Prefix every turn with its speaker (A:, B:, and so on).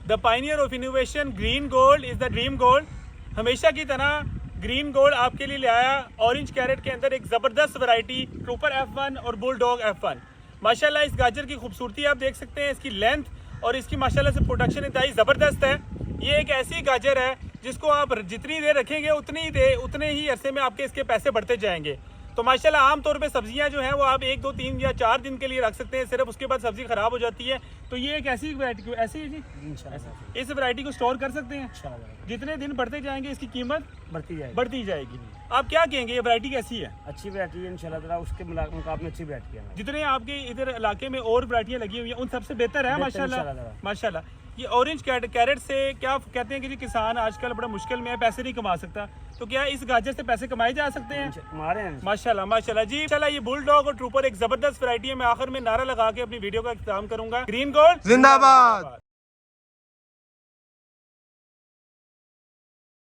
A: The Pioneer of innovation, green gold is the dream gold. हमेशा की तरह green gold आपके लिए ले आया ऑरेंज कैरेट के अंदर एक ज़बरदस्त वैरायटी ट्रूपर F1 और बुलडॉग F1। माशाल्लाह इस गाजर की खूबसूरती आप देख सकते हैं, इसकी लेंथ और इसकी माशाल्लाह से प्रोडक्शन इंतहाई ज़बरदस्त है। ये एक ऐसी गाजर है जिसको आप जितनी देर रखेंगे उतने ही अरसे में आपके इसके पैसे बढ़ते जाएंगे। तो माशाल्लाह आमतौर पे सब्जियां जो हैं वो आप 1, 2, 3 या 4 दिन के लिए रख सकते हैं सिर्फ, उसके बाद सब्जी खराब हो जाती है। तो ये एक ऐसी वैरायटी, ऐसी है जी, इस वैरायटी को स्टोर कर सकते हैं, जितने दिन बढ़ते जाएंगे इसकी कीमत बढ़ती जाएगी। आप क्या कहेंगे, ये वैरायटी कैसी है?
B: अच्छी वैरायटी है इंशाल्लाह ताला, उसके मुकाबले अच्छी वैरायटी है।
A: जितने आपके इधर इलाके में और वैरायटियां लगी हुई हैं उन सबसे बेहतर है माशाल्लाह। माशाल्लाह ये ऑरेंज कैरेट से क्या कहते हैं कि जी किसान आजकल बड़ा मुश्किल में है, पैसे नहीं कमा सकता, तो क्या इस गाजर से पैसे कमाए जा सकते हैं?
B: हमारे हैं
A: माशाल्लाह माशाल्लाह जी। चला ये बुलडॉग और ट्रूपर एक जबरदस्त वैरायटी है। मैं आखिर में नारा लगा के अपनी वीडियो का इख्तिताम करूंगा, ग्रीन गोल्ड
C: जिंदाबाद।